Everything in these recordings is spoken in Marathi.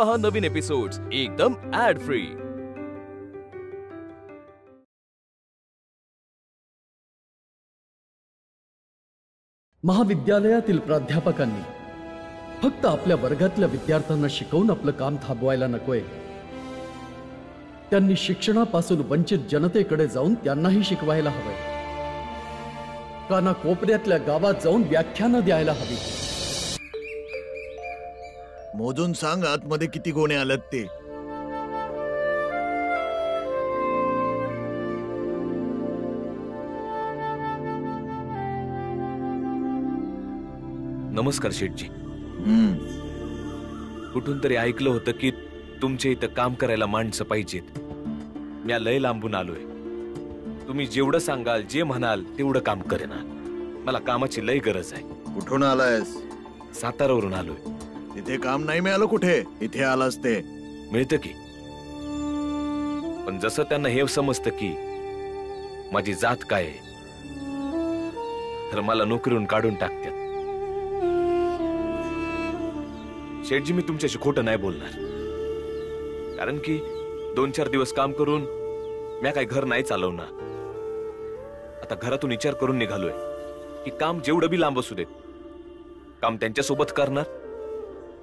पहा नवीन एपिसोड्स एकदम ऍड फ्री। महाविद्यालयातील प्राध्यापकांनी फक्त आपल्या वर्गातल्या विद्यार्थ्यांना शिकवून आपलं काम थांबवायला नकोय, त्यांनी शिक्षणापासून वंचित जनतेकडे जाऊन त्यांनाही शिकवायला हवंय। कानाकोपऱ्यातल्या गावात जाऊन व्याख्यानं द्यायला हवी। मोजून सांग आतमध्ये किती गोणे आलेत ते। नमस्कार शेठजी। कुठून तरी ऐकलं होतं की तुमच्या इथं काम करायला माणसं पाहिजेत। मी लय लांबून आलोय। तुम्ही जेवढं सांगाल जे म्हणाल तेवढं काम करेन। मला कामाची लय गरज आहे। कुठून आलायस? सातारावरून आलोय। तिथे काम नाही मिळालं कुठे? इथे आलास ते मिळतं की, पण जसं त्यांना हे समजतं की माझी जात काय आहे तर मला नोकरीवरून काढून टाकतात। शेठजी मी तुमच्याशी खोटं नाही बोलणार, कारण की 2-4 दिवस काम करून मी काही घर नाही चालवणार। आता घरातून विचार करून निघालोय की काम जेवढं बी लांब असू देत, काम त्यांच्यासोबत करणार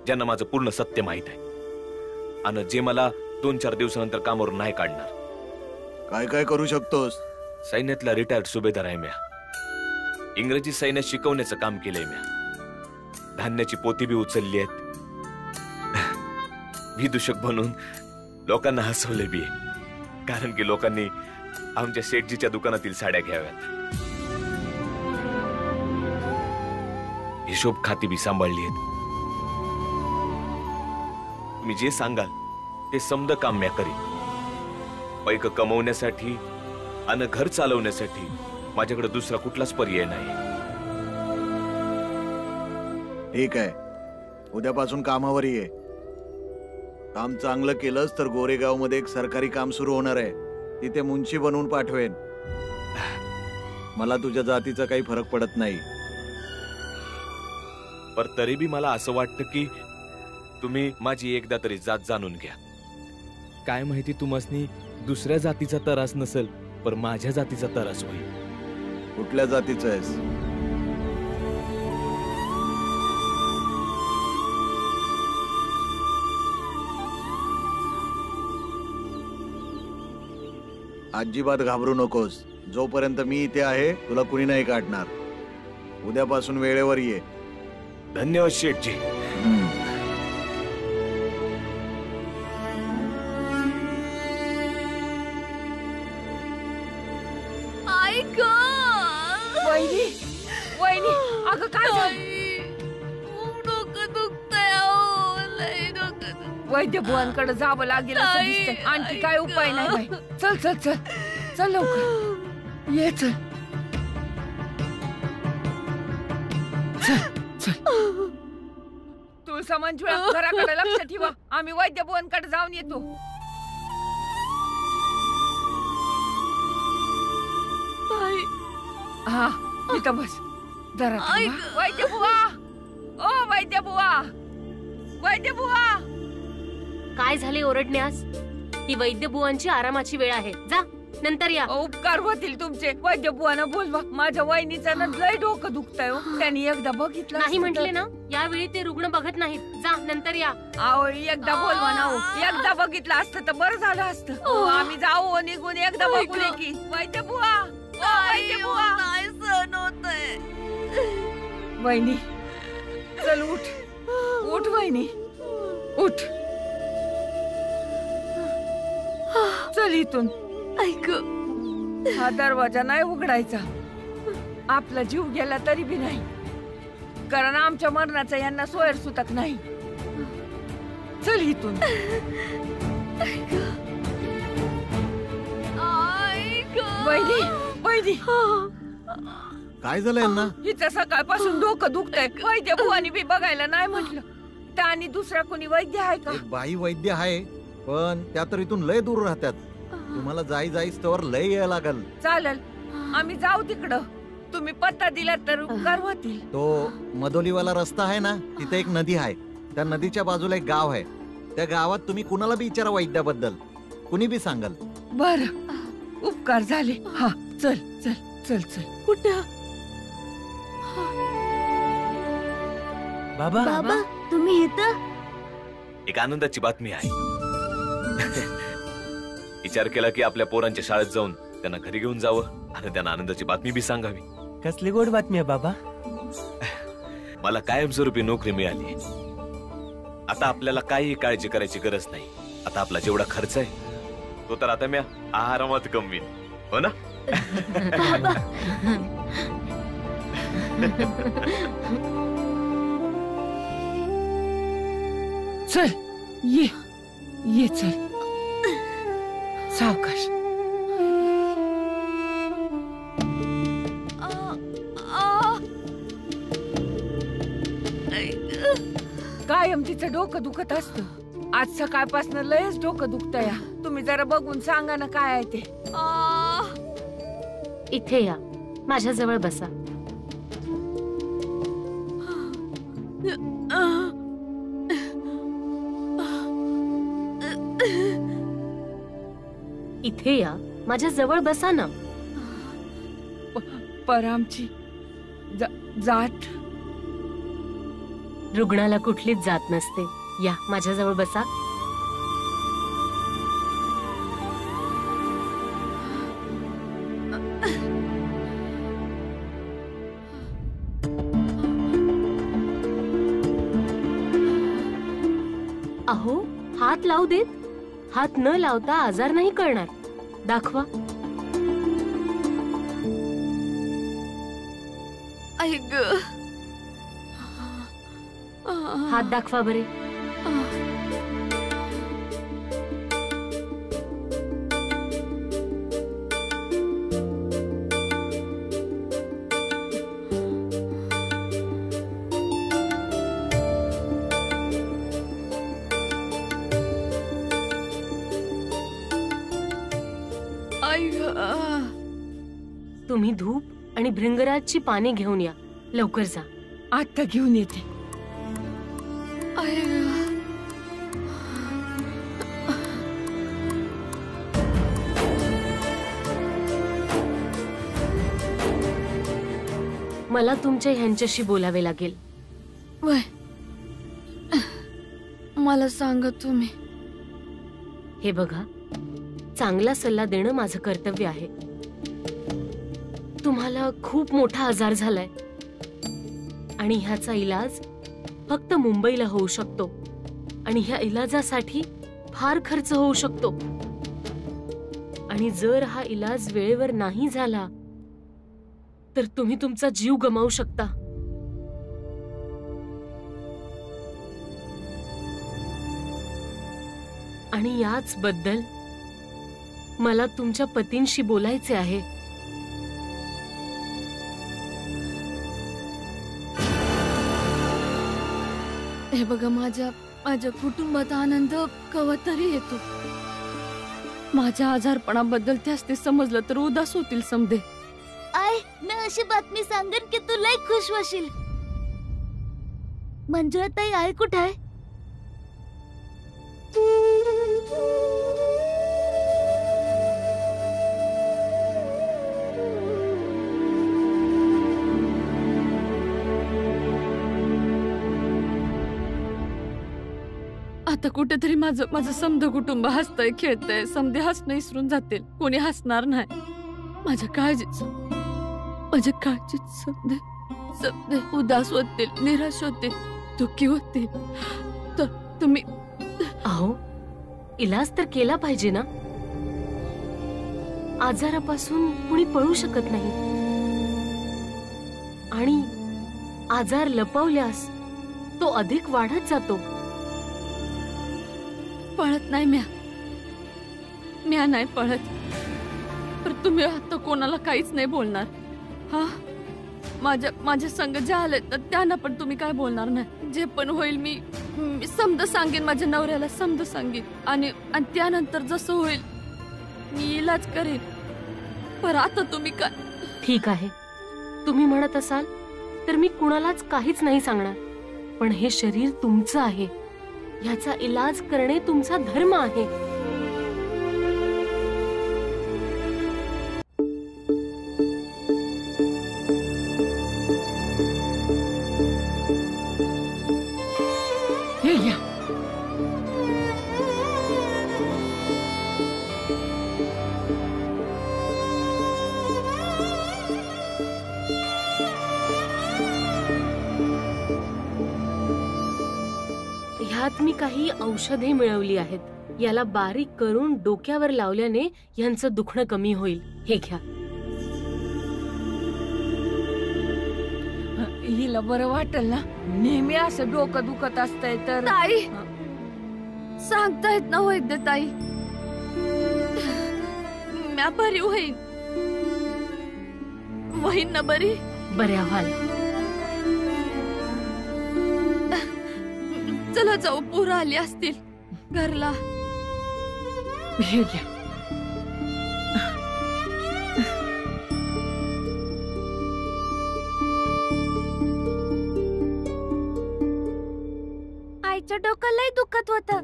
ज्यांना माझं पूर्ण सत्य माहित आहे आणि जे मला 2-4 दिवसानंतर कामावरून नाही काढणार। काय काय करू शकतोस? सैन्यातला रिटायर्ड सुभेदार आहे म्या। इंग्रजी सैन्यात शिकवण्याचं काम केलंय म्या। धान्याची पोती बी उचलली आहेत। विदूषक बनून लोकांना हसवले बी, कारण की लोकांनी आमच्या शेठजीच्या दुकानातील साड्या घ्याव्यात। हिशोब खाती बी सांभाळली आहेत। तुम्ही जे सांगाल ते समद काम म्या करीन। पैक कमवण्यासाठी आणि घर चालवण्यासाठी माझ्याकडे दुसरा कुठलाच पर्याय नाही। ठीक आहे, उद्यापासून कामावर ये। काम चांगलं केलंस तर गोरेगाव मध्ये एक सरकारी काम सुरू होणार आहे, तिथे मुंशी बनवून पाठवेन। मला तुझ्या जातीचा काही फरक पडत नाही, पर तरी बी मला असं वाटतं की तुम्ही माझी एकदा तरी जात जाणून घ्या। काय माहिती तुम्हासनी दुसऱ्या जातीचा तरास नसेल, पर माझ्या जातीचा तरास होईल। कुठल्या जातीचा आहेस? अजिबात घाबरू नकोस। जोपर्यंत मी इथे आहे तुला कुणी नाही काढणार। उद्यापासून वेळेवर ये। धन्यवाद शेठजी। वहिनी, वहिनी, अगं काय झालं? डोकं दुखतंय अहो, लय डोकं दुखतंय। वैद्य बुवांकडे जावं लागेल असं दिसतंय। आणखी काय उपाय नाही बाई। चल चल चल चल लवकर ये। चल चल चल। तुळसा मंजुळा घराकडे लक्ष ठेवा, आम्ही वैद्य बुवांकडे जाऊन येतो। हा इथं बस जरा। वैद्य बुवा, ओ वैद्य बुवा, वैद्य बुवा। काय झाले ओरडण्यास? ही वैद्य बुवांची आरामाची वेळ आहे, जा नंतर या। उपकार होतील तुमचे। वैद्य बुवांना बोलवा, माझ्या वहिनीचं लय डोकं दुखतंय। त्यांनी एकदा बघितलं नाही म्हटले ना, यावेळी ते रुग्ण बघत नाहीत, जा नंतर या। आओ एकदा बोलवा ना। एकदा बघितलं असतं तर बरं झालं असतं। आम्ही जाऊ निघून एकदा बघूया की। वैद्य बुवा, वैद्य बुवा, काय सहन होतंय। वहिनी चल उठ, उठ वहिनी, उठ। चल इथून। ऐक, हा दरवाजा नाही उघडायचा। आपला जीव गेला तरी बी नाही, कारण आमच्या मरणाचा यांना सोयर सुतक नाही। चल इथून। वैदी, वैदी, काय झालं यांना? हिचं सकाळपासून डोकं दुखतंय। वैद्य बुवानी बी बघायला नाही म्हटलं तर, आणि दुसरा कोणी वैद्य आहे का? एक बाई वैद्य आहे, पण त्या तर इथून लय दूर राहतात। तुम्हाला जाईस तवर लय यायला लागल। चालेल, आम्ही जाऊ तिकडं। तुम्ही पत्ता दिला तर उपकार होतील। तो मदोलीवाला रस्ता आहे ना, तिथे एक नदी आहे। त्या नदीच्या बाजूला एक गाव आहे, त्या गावात तुम्ही कुणाला बी विचारा वैद्याबद्दल, कुणी बी सांगाल. बर, उपकार झाले. हा, चल चल चल चल. कुठं? बाबा बाबा तुम्ही इथं? एक आनंदाची बातमी आहे. विचार केला की आपल्या पोरांच्या शाळेत जाऊन त्यांना घरी घेऊन जावं आणि त्यांना आनंदाची बातमी बी सांगावी. कसली गोड बातमी आहे बाबा. मला कायमस्वरूपी नोकरी मिळाली. आता आपल्याला काही काळजी करायची गरज नाही. आता आपला जेवढा खर्च आहे तो तर आता मी आरामात कमवीन, हो ना? चल ये ये, चल सावकाश. कायम तिचं डोकं दुखत असतं. आज सकाळपासून लयच डोकं दुखतंय. तुम्ही जरा बघून सांगा ना काय आहे ते. इथे या, माझ्या जवळ बसा. इथे या, माझ्या जवळ बसा ना. पर आमची जात रुग्णाला कुठलीच जात नसते. या, माझ्या जवळ बसा. अहो, हात लावू देत. हात न लावता आजार नाही कळणार. दाखवा. हात दाखवा बरे. तुम्ही धूप आणि भृंगराजची पाने घेऊन या. लवकर जा. आता घेऊन येते. मला तुमच्या ह्यांच्याशी बोलावे लागेल. वय मला सांगा तुम्ही. हे बघा, चांगला सल्ला देणं माझं कर्तव्य आहे. तुम्हाला खूप मोठा आजार झालाय आणि ह्याचा इलाज फक्त मुंबईला होऊ शकतो आणि ह्या इलाजासाठी फार खर्च होऊ शकतो. आणि जर हा इलाज वेळेवर नाही झाला तर तुम्ही तुमचा जीव गमावू शकता. आणि याच बद्दल मला तुमच्या पतींशी बोलायचे आहे. हे बघा, माझ्या कुटुंबात आनंद कवा तरी येतो. माझ्या आजारपणाबद्दल त्यास ते समजलं तर उदास होतील समजे. आय, मी अशी बातमी सांगेन की तू लय खुश होशील. मंजुळाताई आई कुठे आहे? आता कुठेतरी माझं समध कुटुंब हसतंय, खेळतंय. समधे हसणं विसरून जातील. कोणी हसणार नाही. माझ्या काळजीत समधे उदास होतील, निराश होतील, दुःखी होतील. तर तुम्ही. अहो, इलाज तर केला पाहिजे ना. आजारापासून कुणी पळू शकत नाही आणि आजार लपवल्यास तो अधिक वाढत जातो. पळत नाही म्या नाही पळत. पण तुम्ही आता कोणाला काहीच नाही बोलणार. हा, माझ्या संग ज्या आलेत ना त्यांना पण तुम्ही काय बोलणार नाही. जे पण होईल मी समज सांगेन. माझ्या नवऱ्याला समज सांगेन आणि त्यानंतर जसं होईल मी इलाज करेन. पर आता तुम्ही काय. ठीक आहे, तुम्ही म्हणत असाल तर मी कुणालाच काहीच नाही सांगणार. पण हे शरीर तुमचं आहे ह्याचा इलाज करणे तुमचा धर्म आहे. हे घ्या. ह्यात मी काही औषधे मिळवली आहेत. याला बारीक करून डोक्यावर लावल्याने यांचं दुखणं कमी होईल. हे घ्या. हिला बरं वाटेल ना. नेहमी असं डोकं दुखत असतंय तर ताई सांगतायत ना वैद्य ताई, म्या बरी होईन. होईन ना बरी. बऱ्या व्हाल. चला जाऊ, पोरं आली असतील घरला. हे घ्या. आईचं डोकं लय दुखत होतं.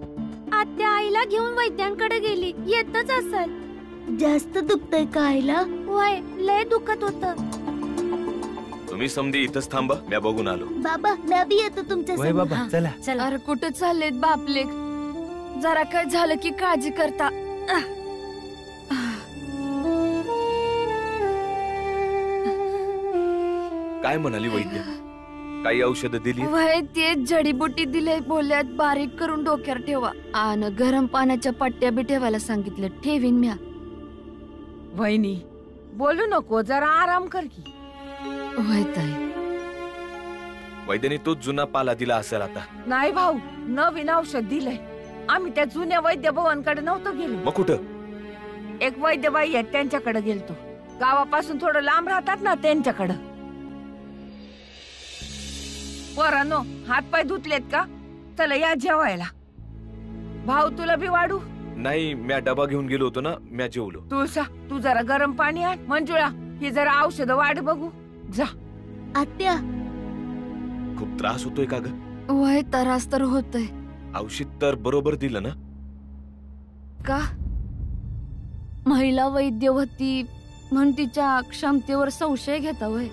आत्या आईला घेऊन वैद्यांकडे गेली. येतच असेल. जास्त दुखतंय का आईला? वय लय दुखत होतं. तुम्ही समधी इथंच थांबा, मी बघून आलो. बाबा मी बी येतो तुमच्या वय संग. बाबा चला. चला. अरे कुठे चाललेत बापलेक? जरा काय झालं की काळजी करता. काय म्हणाली वैद्य? काही औषधं दिली? वय ते जडीबुटी दिले, बोलल्यात बारीक करून डोक्यावर ठेवा आणि गरम पाण्याच्या पट्ट्या बी ठेवायला सांगितलं. ठेवीन म्या. वहिनी बोलू नको, जरा आराम कर की. वय ताई. वैद्याने तोच जुना पाला दिला असेल आता. नाही भाऊ, नवीन औषध दिलंय. आम्ही त्या जुन्या वैद्य भवांकडे नव्हतो गेलो. मग कुठं? एक वैद्यबाई आहेत त्यांच्याकडे गेलतो. गावापासून थोडं लांब राहतात ना, त्यांच्याकडं. पोरांनो, हातपाय धुतलेत का? चला या जेवायला. भाऊ तुला बी वाढू? नाही, म्या डबा घेऊन गेलो होतो ना, म्या जेवलो. तुळसा तू जरा गरम पाणी आण. मंजुळा ही जरा औषध वाढ बघू. जा. आत्या खूप त्रास होतोय का ग? वय त्रास तर होतय. औषध तर बरोबर दिलं ना? का? महिला वैद्य होती म्हणून तिच्या क्षमतेवर संशय घेता वय?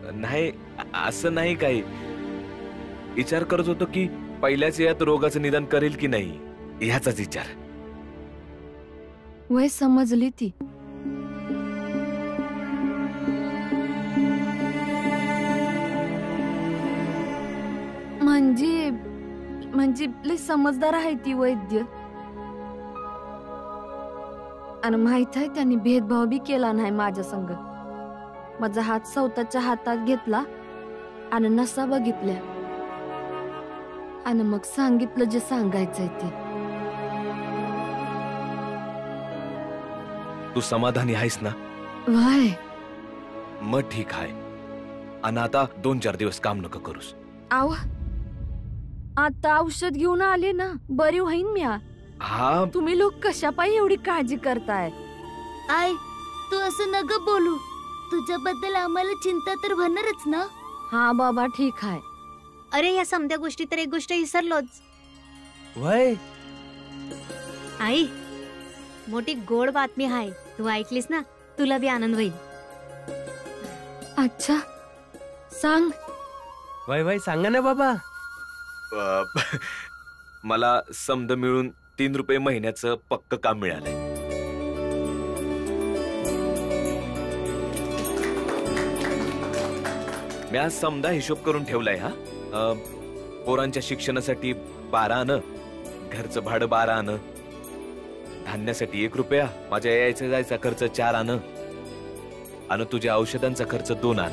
नाही, असं नाही काही. विचार करत होतो की पहिल्याच यात रोगाचं निदान करेल की नाही, ह्याचाच विचार. वय समजली ती. म्हणजे लय समजदार आहे ती वैद्य. आणि माहित आहे त्यांनी भेदभाव बी केला नाही माझ्या संग. माझा हात स्वतःच्या हातात घेतला आणि नसा बघितल्या आणि मग सांगितलं जे सांगायचंय ते. तू समाधानी आहेस ना? वय. मग ठीक आहे. आणि आता 2-4 दिवस काम नको करूस. आव आता औषध घेऊन आले ना, बरी होईन म्या. हा, तुम्ही लोक कशापायी एवढी काळजी करताय? आई तू असं नग बोलू. तुझ्याबद्दल आम्हाला चिंता तर होणारच ना. हा बाबा ठीक आहे. अरे या समध्या गोष्टी तर एक गोष्ट विसरलोच. वय आई मोठी गोड बातमी आहे. तू ऐकलीस ना, तुला बी आनंद होईल. अच्छा सांग. वय वय सांगा ना बाबा. मला समद मिळून 3 रुपये महिन्याचं पक्क काम मिळालंय. मी आज समदा हिशोब करून ठेवलाय. हा, पोरांच्या शिक्षणासाठी 12 आण, घरचं भाडं 12 आण, धान्यासाठी 1 रुपया, माझ्या यायचा जायचा खर्च 4 आण आणि तुझ्या औषधांचा खर्च 2 आण.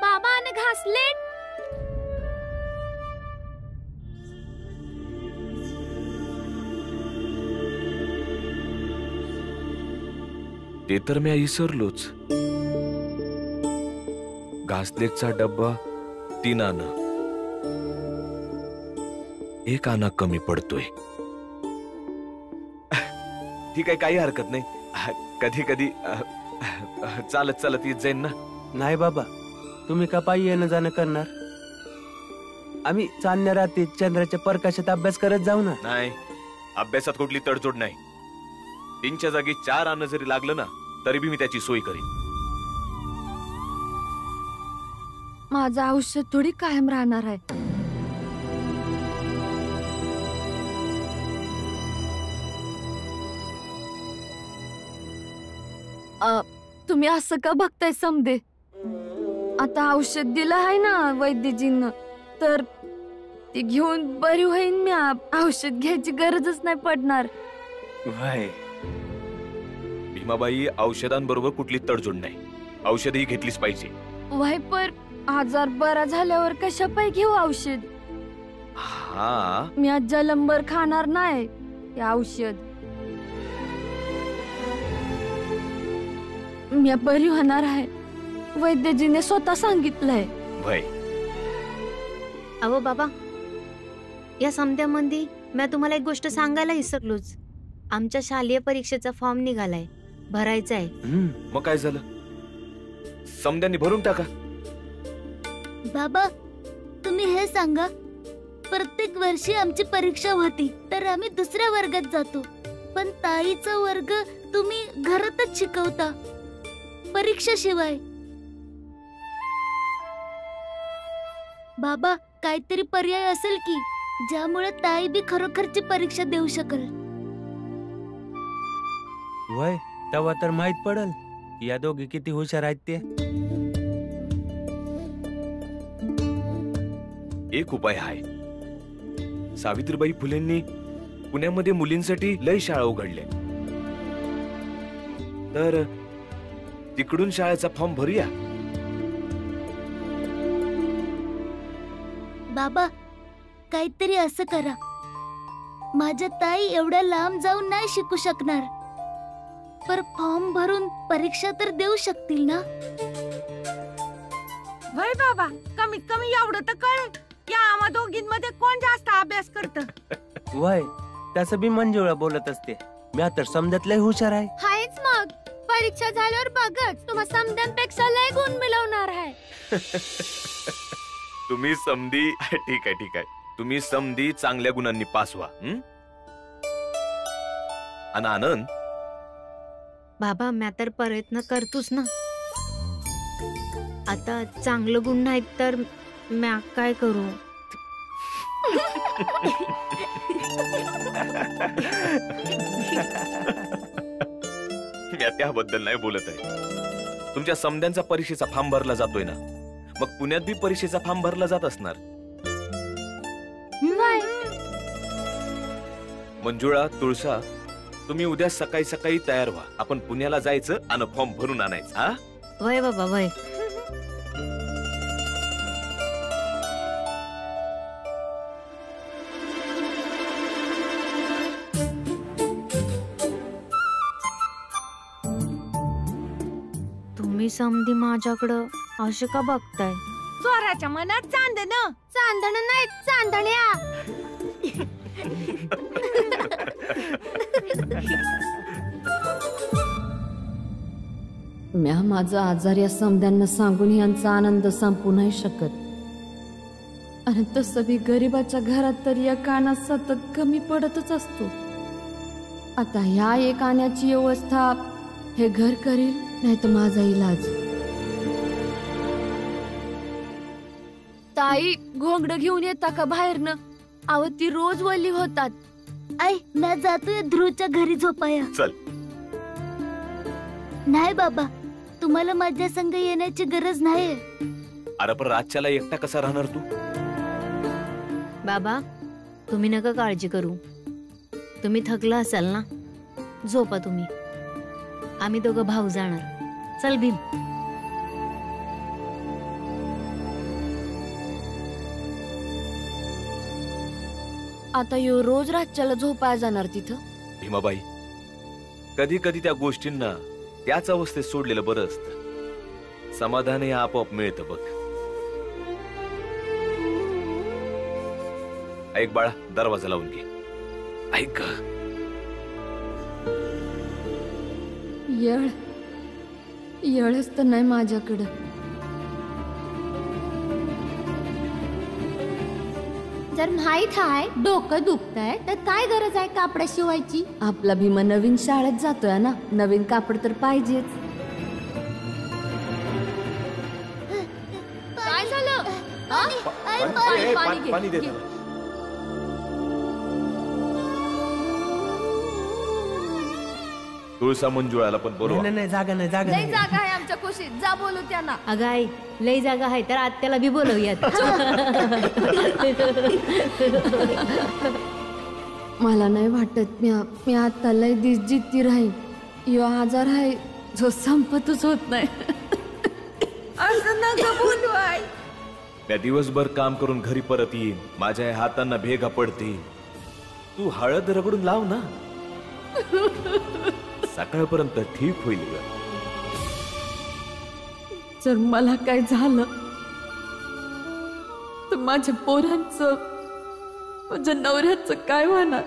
बाबा आणि घासलेट. ते तर मी विसरलोच. घासलेटचा डब्बा 3 आण, 1 आना कमी पडतोय. ठीक आहे, काही हरकत नाही. कधी कधी चालत चालत येत जाईन ना. नाही बाबा, तुम्ही का पायी येणं जाणं करणार? आम्ही चांदण्या रात्री चंद्राच्या प्रकाशात अभ्यास करत जाऊ ना. नाही, अभ्यासात कुठली तडजोड नाही. 3च्या जागी 4 आणं जरी लागलं ना तरी बी मी त्याची सोय करीन. माझं आयुष्य थोडी कायम राहणार आहे. तुम्ही असं का बघताय समदे? आता औषध दिलं आहे ना वैद्यजींना, तर ती घेऊन बरी होईन मी. औषध घ्यायची गरजच नाही पडणार. वय भीमाबाई, औषधांबरोबर कुठली तडजोड नाही. औषधही घेतलीच पाहिजे. वय पर आजार बरा झाल्यावर कशा पाय घेऊ औषध? हा, मी आज जलंबर खाणार नाही ते औषध. मी बरी होणार आहे, वैद्यजीने स्वतः सांगितलंय. भय अहो बाबा, या समध्यामध्ये मी तुम्हाला एक गोष्ट सांगायला विसरलोच. आमच्या शालेय परीक्षेचा फॉर्म निघालाय, भरायचा आहे. मग काय झालं? समद्यांनी भरून टाका. बाबा, तुम्ही हे सांगा, प्रत्येक वर्षी आमची परीक्षा होती तर आम्ही दुसऱ्या वर्गात जातो, पण ताईचा वर्ग तुम्ही घरातच शिकवता परीक्षेशिवाय. बाबा, काहीतरी पर्याय असेल की ज्यामुळे ताई बी खरोखरची परीक्षा देऊ शकेल. वय तेव्हा तर माहित पडल या दोघी किती हुशार आहेत ते. एक उपाय आहे. सावित्रीबाई फुलेंनी पुण्यामध्ये मुलींसाठी लय शाळा उघडल्या, तर तिकडून शाळेचा फॉर्म भरूया. बाबा, काहीतरी असं करा. माझ्या ताई एवढ्या लांब जाऊन नाही शिकू शकणार, पर फॉर्म भरून परीक्षा तर देऊ शकतील ना. वय बाबा, कमीत कमी एवढं तर कळेल या आम्हा दोघींमध्ये कोण जास्त अभ्यास करत. वय तसं बी मंजुळा बोलत असते. मी तर समजत लय हुशार आहे. हायच मग, परीक्षा झाल्यावर बघच तुम्हा समध्यांपेक्षा लय गुण मिळवणार आहे. तुम्ही समधी ठीक आहे. तुम्ही समधी चांगल्या गुणांनी पास व्हा. आणि आनंद, बाबा, मी तर प्रयत्न करतोच ना. आता चांगलं गुण नाहीत तर मी काय करू? मी त्याबद्दल नाही बोलत आहे. तुमच्या समध्यांचा परीक्षेचा फॉर्म भरला जातोय ना, मग पुण्यात बी परीक्षेचा फॉर्म भरला जात असणार. मंजुळा, तुळसा, तुम्ही उद्या सकाळी सकाळी तयार व्हा. आपण पुण्याला जायचं आणि फॉर्म भरून आणायचं. हा, वय बाबा वय. तुम्ही समधी माझ्याकडं असे का बघताय? चोराच्या मनात चांदण. चांदण नाही, चांदण्या. म्या माझा आजार या समध्यांना सांगून यांचा आनंद संपू नाही शकत. आणि तसं बी गरीबाच्या घरात तर या कानात सतत कमी पडतच असतो. आता ह्या एक आण्याची व्यवस्था हे घर करील, नाही तर माझा इलाज. ताई, घोंगड घेऊन येता का बाहेरनं? अहो, ती रोज वल्ली होतात. आई, मी जातोय ध्रुवच्या घरी झोपाया. चल. नाही बाबा, तुम्हाला माझ्या संग येण्याची गरज नाही. अरे पण रातच्याला एकटा कसा राहणार तू? बाबा, तुम्ही नका काळजी करू. तुम्ही थकला असाल ना, झोपा तुम्ही. आम्ही दोघं भाऊ जाणार. चल भीम. आता यो रोज रातच्याला झोपाय जाणार तिथं? भीमाबाई, कधी कधी त्या गोष्टींना त्याच अवस्थेत सोडलेलं बरं असतं. समाधान हे आपोआप मिळतं बघ. ऐक बाळा, दरवाजा लावून घे. ऐक. येळच तर नाही माझ्याकडं. जर माहीत आहे डोकं दुखतंय तर काय गरज आहे कापड शिवायची? आपला भीमा नवीन शाळेत जातोय ना, नवीन कापड तर पाहिजेच. काय झालं? पाणी दे. तुळसा मंजुळाला पण बरोबर. नाही जागा नाही जागा लई नाही. जागा आहे आमच्या कुशीत, जा बोलू त्यांना. अगं आई लय जागा आहे तर आत्याला बी बोलवूयात. मला नाही वाटत मी आता लय दिस जित्ती राहीन. यो आजार आहे जो संपतच होत नाही. असं नका बोलू आई. मी दिवसभर काम करून घरी परत येईन, माझ्या या हातांना भेगा पडतील. तू हळद रगडून लाव ना, सकाळपर्यंत ठीक होईल ग. जर मला काय झालं तर माझ्या पोरांचं, माझ्या नवऱ्याचं काय होणार?